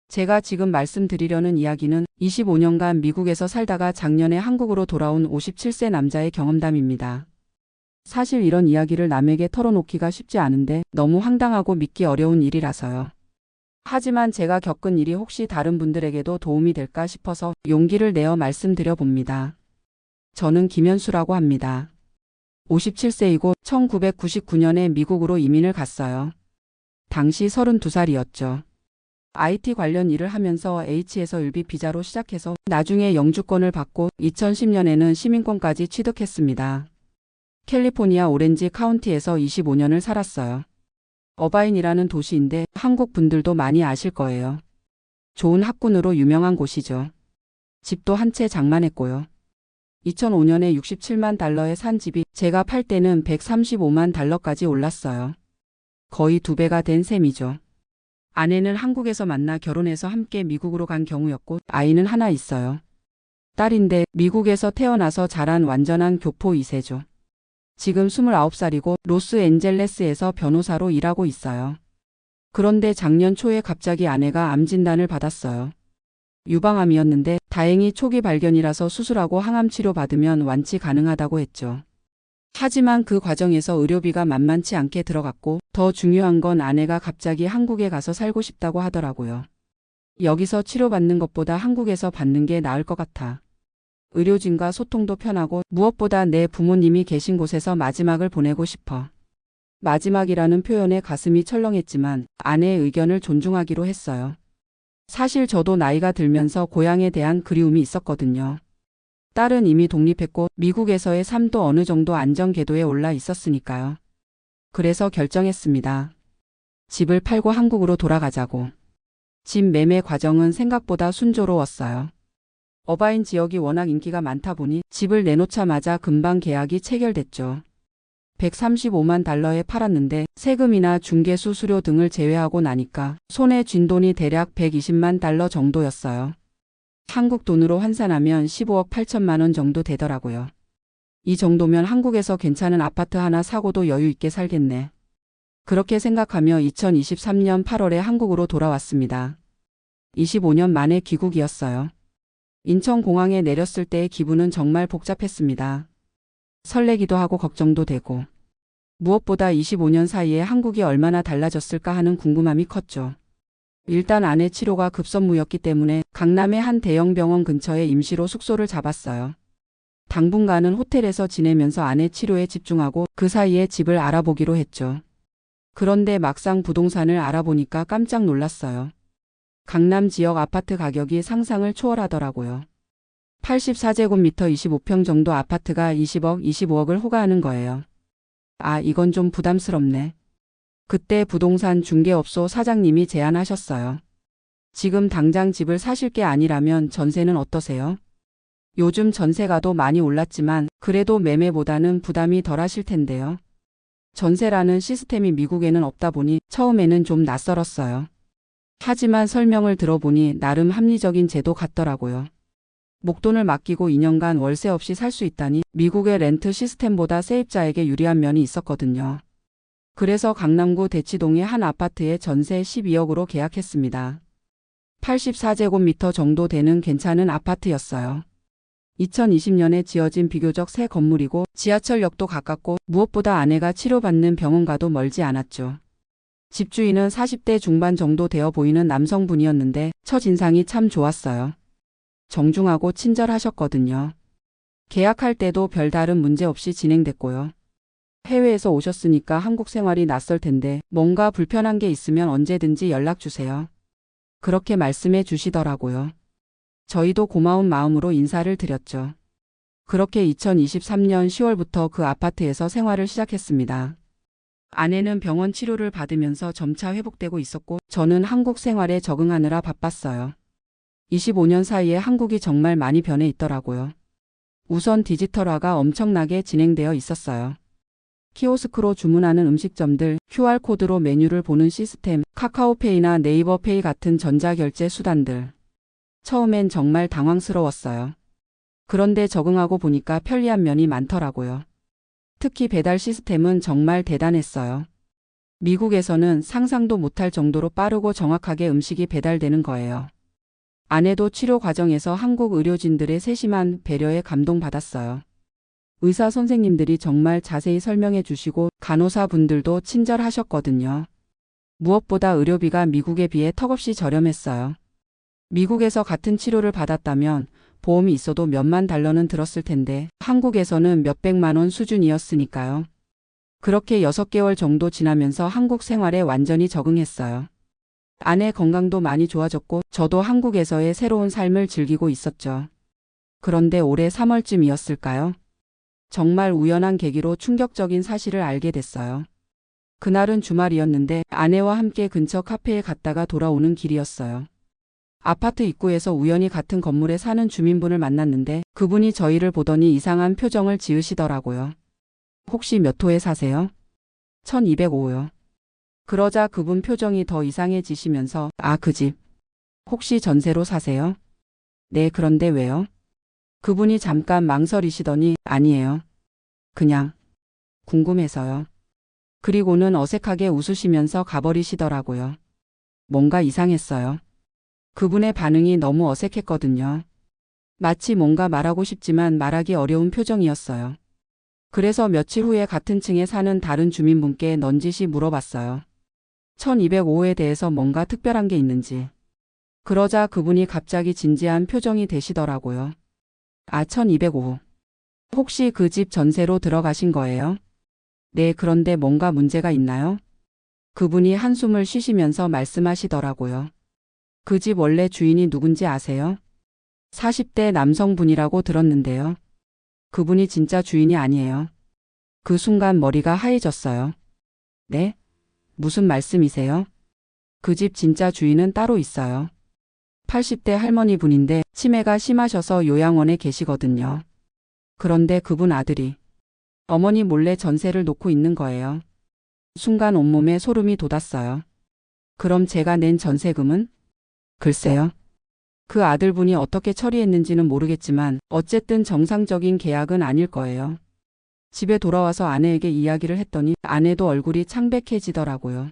제가 지금 말씀드리려는 이야기는 25년간 미국에서 살다가 작년에 한국으로 돌아온 57세 남자의 경험담입니다. 사실 이런 이야기를 남에게 털어놓기가 쉽지 않은데 너무 황당하고 믿기 어려운 일이라서요. 하지만 제가 겪은 일이 혹시 다른 분들에게도 도움이 될까 싶어서 용기를 내어 말씀드려 봅니다. 저는 김현수라고 합니다. 57세이고 1999년에 미국으로 이민을 갔어요. 당시 32살이었죠. IT 관련 일을 하면서 H에서 일비 비자로 시작해서 나중에 영주권을 받고 2010년에는 시민권까지 취득했습니다. 캘리포니아 오렌지 카운티에서 25년을 살았어요. 어바인이라는 도시인데 한국 분들도 많이 아실 거예요. 좋은 학군으로 유명한 곳이죠. 집도 한 채 장만했고요. 2005년에 67만 달러에 산 집이 제가 팔 때는 135만 달러까지 올랐어요. 거의 2배가 된 셈이죠. 아내는 한국에서 만나 결혼해서 함께 미국으로 간 경우였고 아이는 하나 있어요. 딸인데 미국에서 태어나서 자란 완전한 교포 2세죠. 지금 29살이고 로스앤젤레스에서 변호사로 일하고 있어요. 그런데 작년 초에 갑자기 아내가 암 진단을 받았어요. 유방암이었는데 다행히 초기 발견이라서 수술하고 항암 치료 받으면 완치 가능하다고 했죠. 하지만 그 과정에서 의료비가 만만치 않게 들어갔고 더 중요한 건 아내가 갑자기 한국에 가서 살고 싶다고 하더라고요. 여기서 치료받는 것보다 한국에서 받는 게 나을 것 같아. 의료진과 소통도 편하고 무엇보다 내 부모님이 계신 곳에서 마지막을 보내고 싶어. 마지막이라는 표현에 가슴이 철렁했지만 아내의 의견을 존중하기로 했어요. 사실 저도 나이가 들면서 고향에 대한 그리움이 있었거든요. 딸은 이미 독립했고 미국에서의 삶도 어느 정도 안정 궤도에 올라 있었으니까요. 그래서 결정했습니다. 집을 팔고 한국으로 돌아가자고. 집 매매 과정은 생각보다 순조로웠어요. 어바인 지역이 워낙 인기가 많다 보니 집을 내놓자마자 금방 계약이 체결됐죠. 135만 달러에 팔았는데 세금이나 중개수 수수료 등을 제외하고 나니까 손에 쥔 돈이 대략 120만 달러 정도였어요. 한국 돈으로 환산하면 15억 8천만 원 정도 되더라고요. 이 정도면 한국에서 괜찮은 아파트 하나 사고도 여유 있게 살겠네. 그렇게 생각하며 2023년 8월에 한국으로 돌아왔습니다. 25년 만에 귀국이었어요. 인천공항에 내렸을 때의 기분은 정말 복잡했습니다. 설레기도 하고 걱정도 되고 무엇보다 25년 사이에 한국이 얼마나 달라졌을까 하는 궁금함이 컸죠. 일단 아내 치료가 급선무였기 때문에 강남의 한 대형 병원 근처에 임시로 숙소를 잡았어요. 당분간은 호텔에서 지내면서 아내 치료에 집중하고 그 사이에 집을 알아보기로 했죠. 그런데 막상 부동산을 알아보니까 깜짝 놀랐어요. 강남 지역 아파트 가격이 상상을 초월하더라고요. 84제곱미터 25평 정도 아파트가 20억, 25억을 호가하는 거예요. 아, 이건 좀 부담스럽네. 그때 부동산 중개업소 사장님이 제안하셨어요. 지금 당장 집을 사실 게 아니라면 전세는 어떠세요? 요즘 전세가도 많이 올랐지만 그래도 매매보다는 부담이 덜하실 텐데요. 전세라는 시스템이 미국에는 없다 보니 처음에는 좀 낯설었어요. 하지만 설명을 들어보니 나름 합리적인 제도 같더라고요. 목돈을 맡기고 2년간 월세 없이 살 수 있다니 미국의 렌트 시스템보다 세입자에게 유리한 면이 있었거든요. 그래서 강남구 대치동의 한 아파트에 전세 12억으로 계약했습니다. 84제곱미터 정도 되는 괜찮은 아파트였어요. 2020년에 지어진 비교적 새 건물이고 지하철역도 가깝고 무엇보다 아내가 치료받는 병원과도 멀지 않았죠. 집주인은 40대 중반 정도 되어 보이는 남성분이었는데 첫인상이 참 좋았어요. 정중하고 친절하셨거든요. 계약할 때도 별다른 문제 없이 진행됐고요. 해외에서 오셨으니까 한국 생활이 낯설 텐데 뭔가 불편한 게 있으면 언제든지 연락 주세요. 그렇게 말씀해 주시더라고요. 저희도 고마운 마음으로 인사를 드렸죠. 그렇게 2023년 10월부터 그 아파트에서 생활을 시작했습니다. 아내는 병원 치료를 받으면서 점차 회복되고 있었고 저는 한국 생활에 적응하느라 바빴어요. 25년 사이에 한국이 정말 많이 변해 있더라고요. 우선 디지털화가 엄청나게 진행되어 있었어요. 키오스크로 주문하는 음식점들, QR코드로 메뉴를 보는 시스템, 카카오페이나 네이버페이 같은 전자결제 수단들. 처음엔 정말 당황스러웠어요. 그런데 적응하고 보니까 편리한 면이 많더라고요. 특히 배달 시스템은 정말 대단했어요. 미국에서는 상상도 못할 정도로 빠르고 정확하게 음식이 배달되는 거예요. 아내도 치료 과정에서 한국 의료진들의 세심한 배려에 감동받았어요. 의사 선생님들이 정말 자세히 설명해 주시고 간호사 분들도 친절하셨거든요. 무엇보다 의료비가 미국에 비해 턱없이 저렴했어요. 미국에서 같은 치료를 받았다면 보험이 있어도 몇만 달러는 들었을 텐데 한국에서는 몇백만 원 수준이었으니까요. 그렇게 6개월 정도 지나면서 한국 생활에 완전히 적응했어요. 아내 건강도 많이 좋아졌고 저도 한국에서의 새로운 삶을 즐기고 있었죠. 그런데 올해 3월쯤이었을까요? 정말 우연한 계기로 충격적인 사실을 알게 됐어요. 그날은 주말이었는데 아내와 함께 근처 카페에 갔다가 돌아오는 길이었어요. 아파트 입구에서 우연히 같은 건물에 사는 주민분을 만났는데 그분이 저희를 보더니 이상한 표정을 지으시더라고요. 혹시 몇 호에 사세요? 1205요. 그러자 그분 표정이 더 이상해지시면서 그 집. 혹시 전세로 사세요? 네, 그런데 왜요? 그분이 잠깐 망설이시더니 아니에요. 그냥 궁금해서요. 그리고는 어색하게 웃으시면서 가버리시더라고요. 뭔가 이상했어요. 그분의 반응이 너무 어색했거든요. 마치 뭔가 말하고 싶지만 말하기 어려운 표정이었어요. 그래서 며칠 후에 같은 층에 사는 다른 주민분께 넌지시 물어봤어요. 1205에 대해서 뭔가 특별한 게 있는지. 그러자 그분이 갑자기 진지한 표정이 되시더라고요. 1205. 혹시 그 집 전세로 들어가신 거예요? 네, 그런데 뭔가 문제가 있나요? 그분이 한숨을 쉬시면서 말씀하시더라고요. 그 집 원래 주인이 누군지 아세요? 40대 남성분이라고 들었는데요. 그분이 진짜 주인이 아니에요. 그 순간 머리가 하얘졌어요. 네? 무슨 말씀이세요? 그 집 진짜 주인은 따로 있어요. 80대 할머니 분인데 치매가 심하셔서 요양원에 계시거든요. 그런데 그분 아들이 어머니 몰래 전세를 놓고 있는 거예요. 순간 온몸에 소름이 돋았어요. 그럼 제가 낸 전세금은? 글쎄요. 그 아들분이 어떻게 처리했는지는 모르겠지만 어쨌든 정상적인 계약은 아닐 거예요. 집에 돌아와서 아내에게 이야기를 했더니 아내도 얼굴이 창백해지더라고요.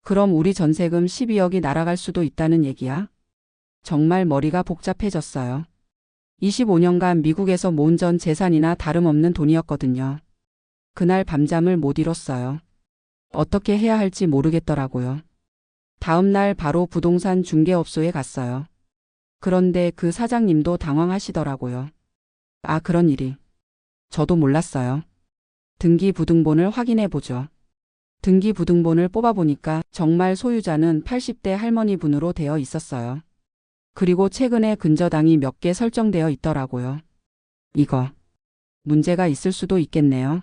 그럼 우리 전세금 12억이 날아갈 수도 있다는 얘기야? 정말 머리가 복잡해졌어요. 25년간 미국에서 모은 전 재산이나 다름없는 돈이었거든요. 그날 밤잠을 못 이뤘어요. 어떻게 해야 할지 모르겠더라고요. 다음 날 바로 부동산 중개업소에 갔어요. 그런데 그 사장님도 당황하시더라고요. 그런 일이. 저도 몰랐어요. 등기부등본을 확인해 보죠. 등기부등본을 뽑아보니까 정말 소유자는 80대 할머니 분으로 되어 있었어요. 그리고 최근에 근저당이 몇 개 설정되어 있더라고요. 이거 문제가 있을 수도 있겠네요.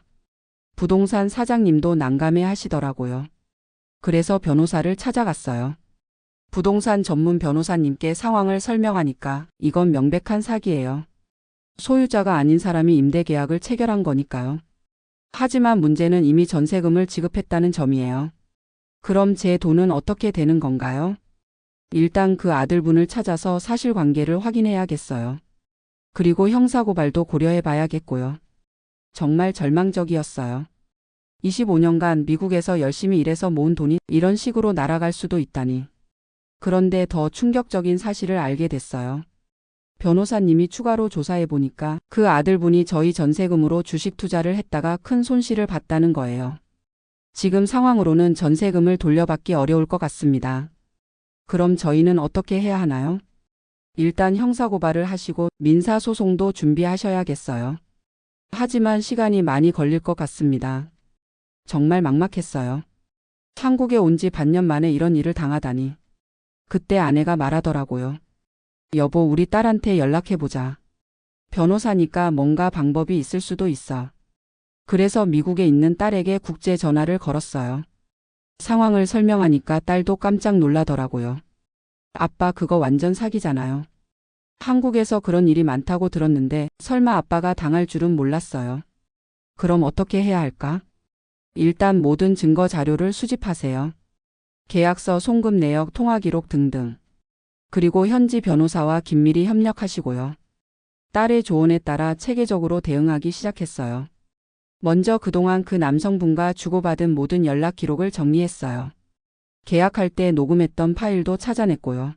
부동산 사장님도 난감해 하시더라고요. 그래서 변호사를 찾아갔어요. 부동산 전문 변호사님께 상황을 설명하니까 이건 명백한 사기예요. 소유자가 아닌 사람이 임대 계약을 체결한 거니까요. 하지만 문제는 이미 전세금을 지급했다는 점이에요. 그럼 제 돈은 어떻게 되는 건가요? 일단 그 아들분을 찾아서 사실관계를 확인해야겠어요. 그리고 형사고발도 고려해 봐야겠고요. 정말 절망적이었어요. 25년간 미국에서 열심히 일해서 모은 돈이 이런 식으로 날아갈 수도 있다니. 그런데 더 충격적인 사실을 알게 됐어요. 변호사님이 추가로 조사해 보니까 그 아들분이 저희 전세금으로 주식 투자를 했다가 큰 손실을 봤다는 거예요. 지금 상황으로는 전세금을 돌려받기 어려울 것 같습니다. 그럼 저희는 어떻게 해야 하나요? 일단 형사고발을 하시고 민사소송도 준비하셔야겠어요. 하지만 시간이 많이 걸릴 것 같습니다. 정말 막막했어요. 한국에 온 지 반년 만에 이런 일을 당하다니. 그때 아내가 말하더라고요. 여보, 우리 딸한테 연락해보자. 변호사니까 뭔가 방법이 있을 수도 있어. 그래서 미국에 있는 딸에게 국제 전화를 걸었어요. 상황을 설명하니까 딸도 깜짝 놀라더라고요. 아빠, 그거 완전 사기잖아요. 한국에서 그런 일이 많다고 들었는데 설마 아빠가 당할 줄은 몰랐어요. 그럼 어떻게 해야 할까? 일단 모든 증거 자료를 수집하세요. 계약서, 송금 내역, 통화 기록 등등. 그리고 현지 변호사와 긴밀히 협력하시고요. 딸의 조언에 따라 체계적으로 대응하기 시작했어요. 먼저 그동안 그 남성분과 주고받은 모든 연락 기록을 정리했어요. 계약할 때 녹음했던 파일도 찾아냈고요.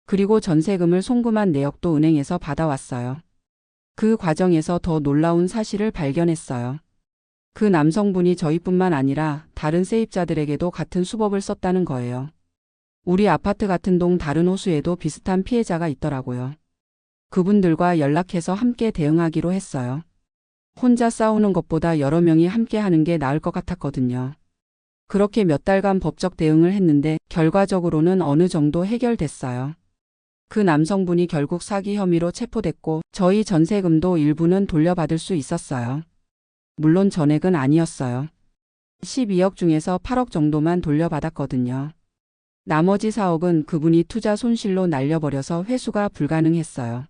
그리고 전세금을 송금한 내역도 은행에서 받아왔어요. 그 과정에서 더 놀라운 사실을 발견했어요. 그 남성분이 저희뿐만 아니라 다른 세입자들에게도 같은 수법을 썼다는 거예요. 우리 아파트 같은 동 다른 호수에도 비슷한 피해자가 있더라고요. 그분들과 연락해서 함께 대응하기로 했어요. 혼자 싸우는 것보다 여러 명이 함께 하는 게 나을 것 같았거든요. 그렇게 몇 달간 법적 대응을 했는데 결과적으로는 어느 정도 해결됐어요. 그 남성분이 결국 사기 혐의로 체포됐고 저희 전세금도 일부는 돌려받을 수 있었어요. 물론 전액은 아니었어요. 12억 중에서 8억 정도만 돌려받았거든요. 나머지 4억은 그분이 투자 손실로 날려버려서 회수가 불가능했어요.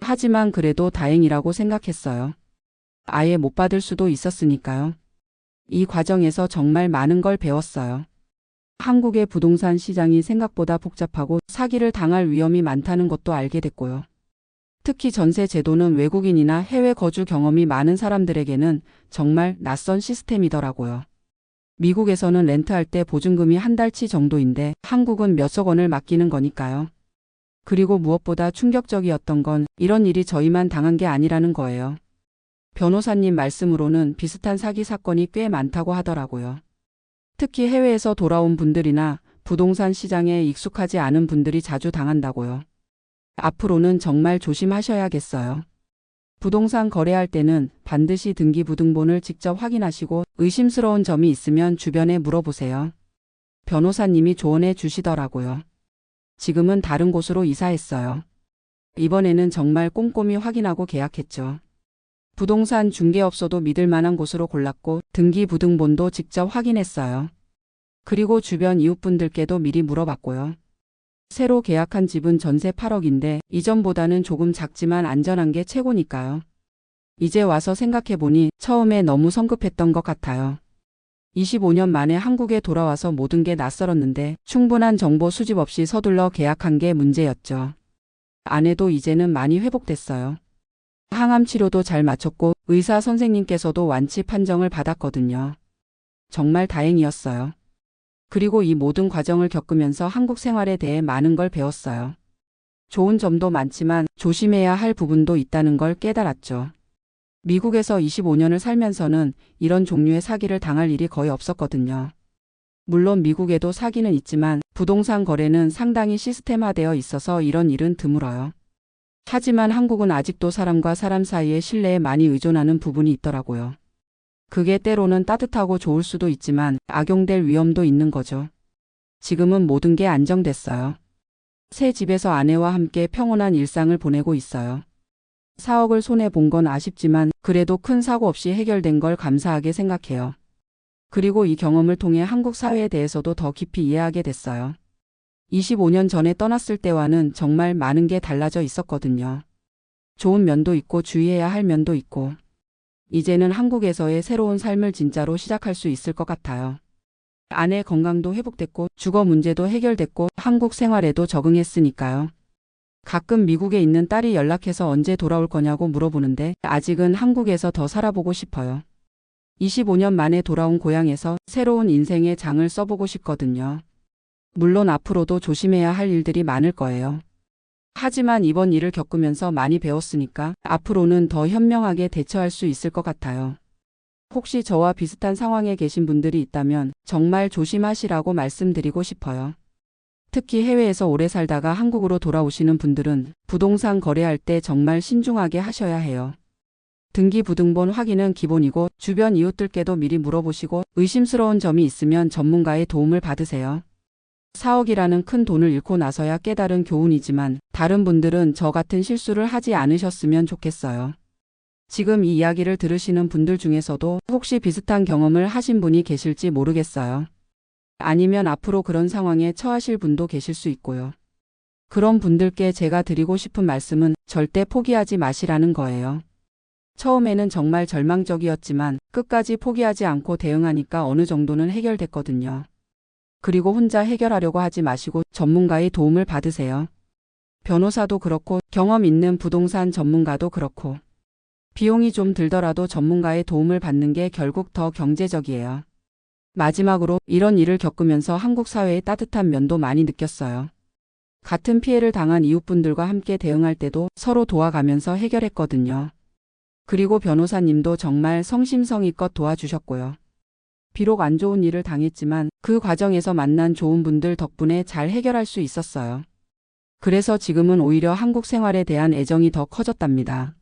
하지만 그래도 다행이라고 생각했어요. 아예 못 받을 수도 있었으니까요. 이 과정에서 정말 많은 걸 배웠어요. 한국의 부동산 시장이 생각보다 복잡하고 사기를 당할 위험이 많다는 것도 알게 됐고요. 특히 전세 제도는 외국인이나 해외 거주 경험이 많은 사람들에게는 정말 낯선 시스템이더라고요. 미국에서는 렌트할 때 보증금이 한 달치 정도인데 한국은 몇억 원을 맡기는 거니까요. 그리고 무엇보다 충격적이었던 건 이런 일이 저희만 당한 게 아니라는 거예요. 변호사님 말씀으로는 비슷한 사기 사건이 꽤 많다고 하더라고요. 특히 해외에서 돌아온 분들이나 부동산 시장에 익숙하지 않은 분들이 자주 당한다고요. 앞으로는 정말 조심하셔야겠어요. 부동산 거래할 때는 반드시 등기부등본을 직접 확인하시고 의심스러운 점이 있으면 주변에 물어보세요. 변호사님이 조언해 주시더라고요. 지금은 다른 곳으로 이사했어요. 이번에는 정말 꼼꼼히 확인하고 계약했죠. 부동산 중개업소도 믿을 만한 곳으로 골랐고 등기부등본도 직접 확인했어요. 그리고 주변 이웃분들께도 미리 물어봤고요. 새로 계약한 집은 전세 8억인데 이전보다는 조금 작지만 안전한 게 최고니까요. 이제 와서 생각해보니 처음에 너무 성급했던 것 같아요. 25년 만에 한국에 돌아와서 모든 게 낯설었는데 충분한 정보 수집 없이 서둘러 계약한 게 문제였죠. 아내도 이제는 많이 회복됐어요. 항암 치료도 잘 마쳤고 의사 선생님께서도 완치 판정을 받았거든요. 정말 다행이었어요. 그리고 이 모든 과정을 겪으면서 한국 생활에 대해 많은 걸 배웠어요. 좋은 점도 많지만 조심해야 할 부분도 있다는 걸 깨달았죠. 미국에서 25년을 살면서는 이런 종류의 사기를 당할 일이 거의 없었거든요. 물론 미국에도 사기는 있지만 부동산 거래는 상당히 시스템화되어 있어서 이런 일은 드물어요. 하지만 한국은 아직도 사람과 사람 사이의 신뢰에 많이 의존하는 부분이 있더라고요. 그게 때로는 따뜻하고 좋을 수도 있지만 악용될 위험도 있는 거죠. 지금은 모든 게 안정됐어요. 새 집에서 아내와 함께 평온한 일상을 보내고 있어요. 4억을 손해본 건 아쉽지만 그래도 큰 사고 없이 해결된 걸 감사하게 생각해요. 그리고 이 경험을 통해 한국 사회에 대해서도 더 깊이 이해하게 됐어요. 25년 전에 떠났을 때와는 정말 많은 게 달라져 있었거든요. 좋은 면도 있고 주의해야 할 면도 있고. 이제는 한국에서의 새로운 삶을 진짜로 시작할 수 있을 것 같아요. 아내 건강도 회복됐고 주거 문제도 해결됐고 한국 생활에도 적응했으니까요. 가끔 미국에 있는 딸이 연락해서 언제 돌아올 거냐고 물어보는데 아직은 한국에서 더 살아보고 싶어요. 25년 만에 돌아온 고향에서 새로운 인생의 장을 써보고 싶거든요. 물론 앞으로도 조심해야 할 일들이 많을 거예요. 하지만 이번 일을 겪으면서 많이 배웠으니까 앞으로는 더 현명하게 대처할 수 있을 것 같아요. 혹시 저와 비슷한 상황에 계신 분들이 있다면 정말 조심하시라고 말씀드리고 싶어요. 특히 해외에서 오래 살다가 한국으로 돌아오시는 분들은 부동산 거래할 때 정말 신중하게 하셔야 해요. 등기부등본 확인은 기본이고 주변 이웃들께도 미리 물어보시고 의심스러운 점이 있으면 전문가의 도움을 받으세요. 4억이라는 큰 돈을 잃고 나서야 깨달은 교훈이지만 다른 분들은 저 같은 실수를 하지 않으셨으면 좋겠어요. 지금 이 이야기를 들으시는 분들 중에서도 혹시 비슷한 경험을 하신 분이 계실지 모르겠어요. 아니면 앞으로 그런 상황에 처하실 분도 계실 수 있고요. 그런 분들께 제가 드리고 싶은 말씀은 절대 포기하지 마시라는 거예요. 처음에는 정말 절망적이었지만 끝까지 포기하지 않고 대응하니까 어느 정도는 해결됐거든요. 그리고 혼자 해결하려고 하지 마시고 전문가의 도움을 받으세요. 변호사도 그렇고 경험 있는 부동산 전문가도 그렇고. 비용이 좀 들더라도 전문가의 도움을 받는 게 결국 더 경제적이에요. 마지막으로 이런 일을 겪으면서 한국 사회의 따뜻한 면도 많이 느꼈어요. 같은 피해를 당한 이웃분들과 함께 대응할 때도 서로 도와가면서 해결했거든요. 그리고 변호사님도 정말 성심성의껏 도와주셨고요. 비록 안 좋은 일을 당했지만 그 과정에서 만난 좋은 분들 덕분에 잘 해결할 수 있었어요. 그래서 지금은 오히려 한국 생활에 대한 애정이 더 커졌답니다.